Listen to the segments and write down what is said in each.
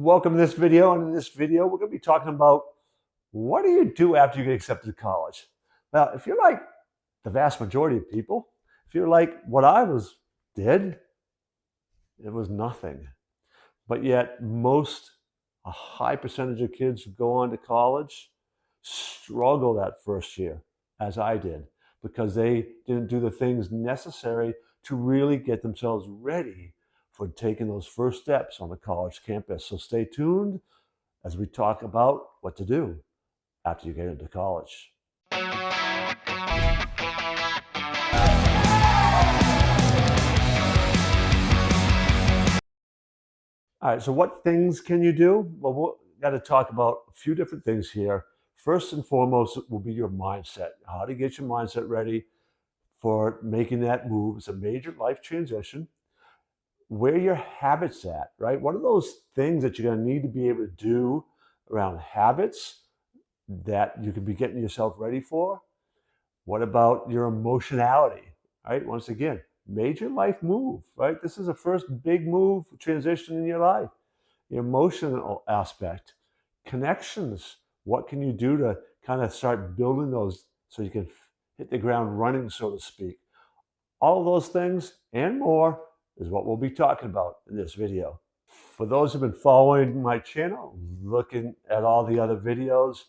Welcome to this video. And in this video, we're going to be talking about what do you do after you get accepted to college? Now, if you're like the vast majority of people, if you're like what did, it was nothing. But yet, a high percentage of kids who go on to college struggle that first year, as I did, because they didn't do the things necessary to really get themselves ready for taking those first steps on the college campus. So stay tuned as we talk about what to do after you get into college. All right, so what things can you do? Well, we've got to talk about a few different things here. First and foremost will be your mindset, how to get your mindset ready for making that move. It's a major life transition. Where your habits at, right? What are those things that you're going to need to be able to do around habits that you can be getting yourself ready for? What about your emotionality, right? Once again, major life move, right? This is the first big move, transition in your life. The emotional aspect, connections. What can you do to kind of start building those so you can hit the ground running, so to speak? All of those things and more is what we'll be talking about in this video. For those who've been following my channel, looking at all the other videos,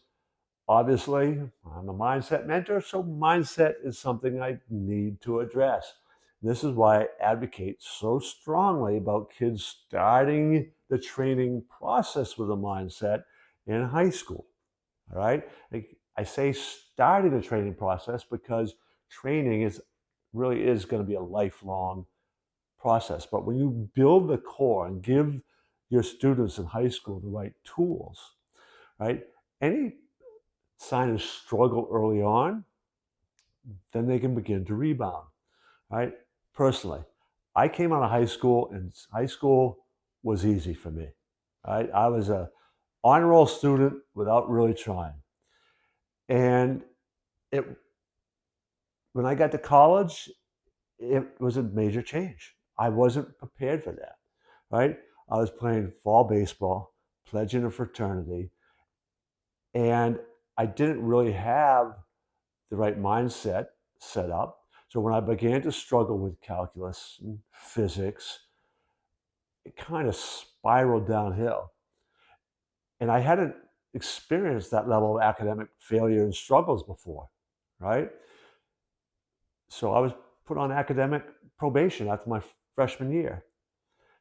obviously, I'm a mindset mentor, so mindset is something I need to address. This is why I advocate so strongly about kids starting the training process with a mindset in high school. All right? I say starting the training process because training really is going to be a lifelong process. But when you build the core and give your students in high school the right tools, right? Any sign of struggle early on, then they can begin to rebound, right? Personally, I came out of high school and high school was easy for me, right? I was a honor roll student without really trying. And it when I got to college, it was a major change. I wasn't prepared for that, right? I was playing fall baseball, pledging a fraternity, and I didn't really have the right mindset set up. So when I began to struggle with calculus and physics, it kind of spiraled downhill. And I hadn't experienced that level of academic failure and struggles before, right? So I was put on academic probation after my freshman year.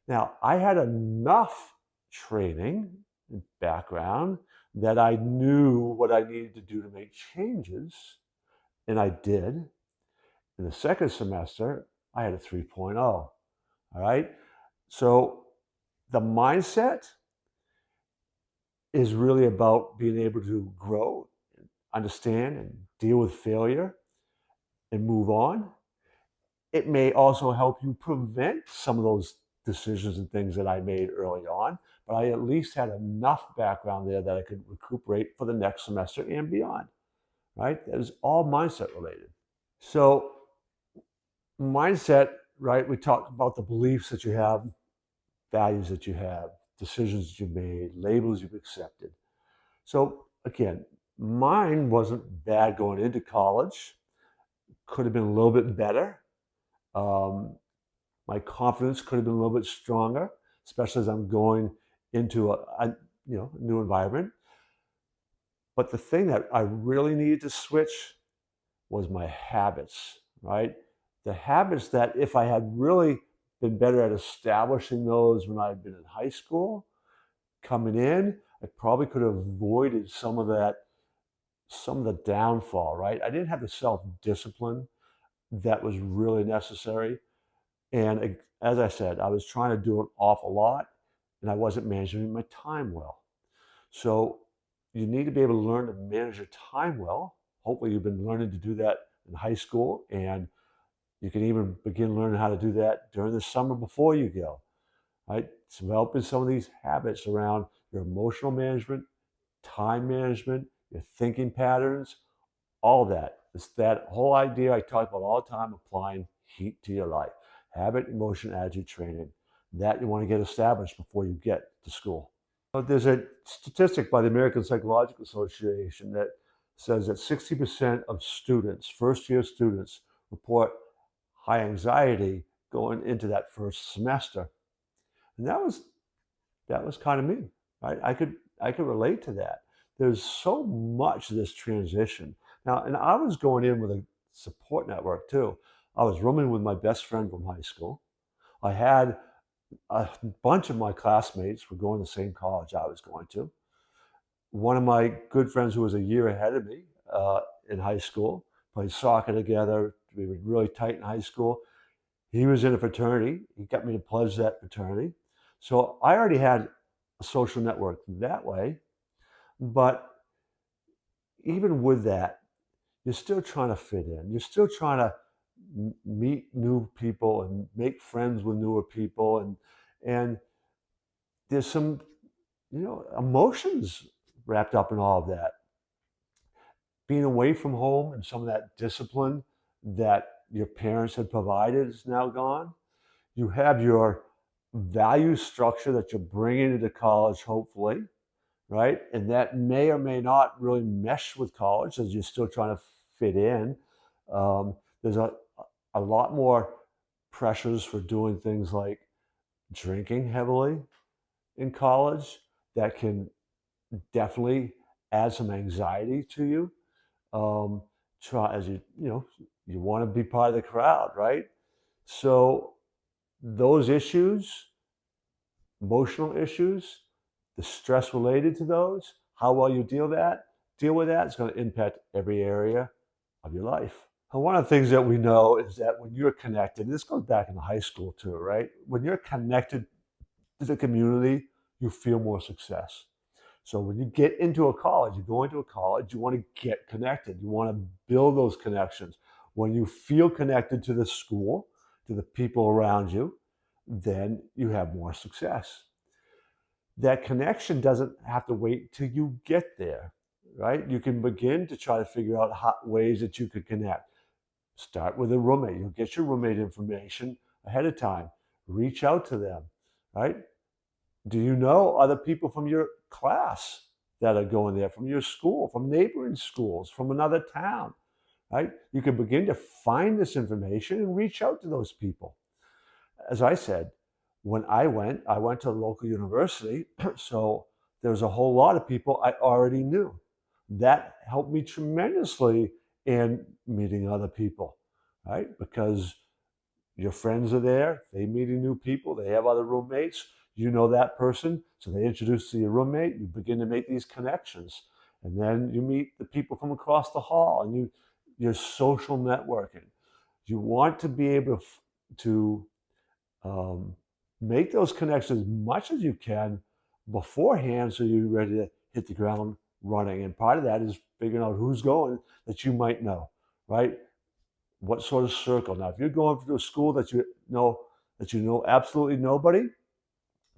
Now, I had enough training and background that I knew what I needed to do to make changes, and I did. In the second semester, I had a 3.0. All right. So the mindset is really about being able to grow, understand, and deal with failure and move on. It may also help you prevent some of those decisions and things that I made early on, but I at least had enough background there that I could recuperate for the next semester and beyond, right? That is all mindset related. So mindset, right? We talked about the beliefs that you have, values that you have, decisions that you've made, labels you've accepted. So again, mine wasn't bad going into college. Could have been a little bit better. My confidence could have been a little bit stronger, especially as I'm going into a new environment. But the thing that I really needed to switch was my habits, right? The habits that if I had really been better at establishing those when I had been in high school, coming in, I probably could have avoided some of the downfall, right? I didn't have the self-discipline that was really necessary. And as I said, I was trying to do an awful lot and I wasn't managing my time well. So you need to be able to learn to manage your time well. Hopefully you've been learning to do that in high school, and you can even begin learning how to do that during the summer before you go, right? Developing some of these habits around your emotional management, time management, your thinking patterns, all of that. It's that whole idea I talk about all the time, applying heat to your life. Habit, emotion, attitude training. That you want to get established before you get to school. There's a statistic by the American Psychological Association that says that 60% of students, first year students, report high anxiety going into that first semester. And that was kind of me, right? I could relate to that. There's so much of this transition. Now, and I was going in with a support network too. I was rooming with my best friend from high school. I had a bunch of my classmates were going to the same college I was going to. One of my good friends who was a year ahead of me in high school, played soccer together. We were really tight in high school. He was in a fraternity. He got me to pledge that fraternity. So I already had a social network that way. But even with that, you're still trying to fit in. You're still trying to meet new people and make friends with newer people. And there's some, emotions wrapped up in all of that. Being away from home and some of that discipline that your parents had provided is now gone. You have your value structure that you're bringing into college, hopefully, right? And that may or may not really mesh with college as you're still trying to fit in. There's a lot more pressures for doing things like drinking heavily in college that can definitely add some anxiety to you. Try as you want to be part of the crowd, right? So those issues, emotional issues, the stress related to those, how well you deal with that is going to impact every area of your life. And one of the things that we know is that when you're connected, this goes back in high school too, right? When you're connected to the community, you feel more success. So when you get into a college, you go into a college, you want to get connected. You want to build those connections. When you feel connected to the school, to the people around you, then you have more success. That connection doesn't have to wait till you get there, right? You can begin to try to figure out ways that you could connect. Start with a roommate. You'll get your roommate information ahead of time. Reach out to them, right? Do you know other people from your class that are going there, from your school, from neighboring schools, from another town, right? You can begin to find this information and reach out to those people. As I said, when I went to a local university, so there was a whole lot of people I already knew. That helped me tremendously in meeting other people, right? Because your friends are there, they meeting new people, they have other roommates, you know that person, so they introduce you to your roommate, you begin to make these connections. And then you meet the people from across the hall and you're social networking. You want to be able to um, make those connections as much as you can beforehand so you're ready to hit the ground running. And part of that is figuring out who's going that you might know, right? What sort of circle. Now, if you're going to a school that you know absolutely nobody,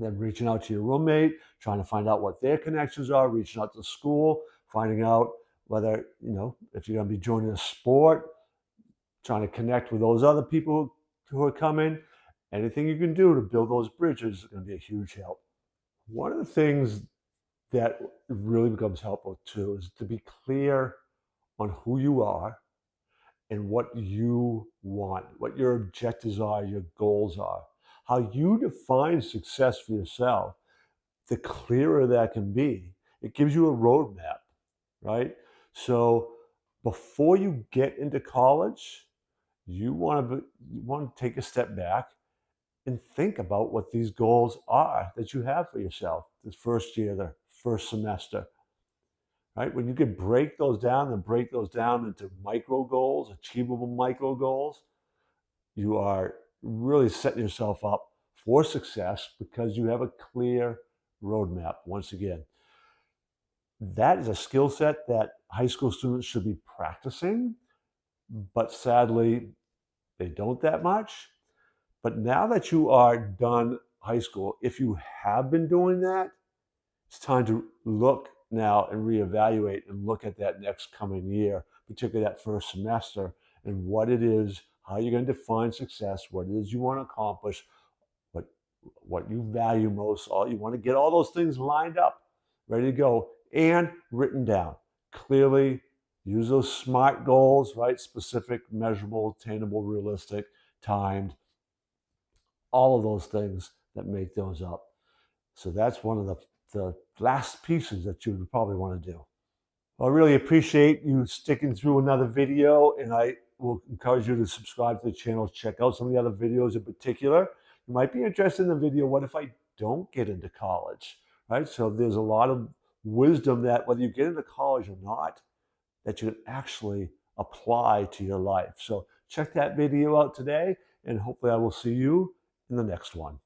then reaching out to your roommate, trying to find out what their connections are, reaching out to the school, finding out whether, if you're going to be joining a sport, trying to connect with those other people who are coming. Anything you can do to build those bridges is going to be a huge help. One of the things that really becomes helpful too is to be clear on who you are and what you want, what your objectives are, your goals are, how you define success for yourself. The clearer that can be, it gives you a roadmap, right? So before you get into college, you want to take a step back and think about what these goals are that you have for yourself this first year, the first semester, right? When you can break those down and break those down into micro goals, achievable micro goals, you are really setting yourself up for success because you have a clear roadmap. Once again, that is a skill set that high school students should be practicing, but sadly, they don't that much. But now that you are done high school, if you have been doing that, it's time to look now and reevaluate and look at that next coming year, particularly that first semester, and what it is, how you're going to define success, what it is you want to accomplish, what what you value most. All you want to get all those things lined up, ready to go, and written down clearly. Use those SMART goals, right? Specific, measurable, attainable, realistic, timed, all of those things that make those up. So that's one of the last pieces that you would probably want to do. I really appreciate you sticking through another video, and I will encourage you to subscribe to the channel, check out some of the other videos in particular. You might be interested in the video, what if I don't get into college, right? So there's a lot of wisdom that whether you get into college or not, that you can actually apply to your life. So check that video out today, and hopefully I will see you in the next one.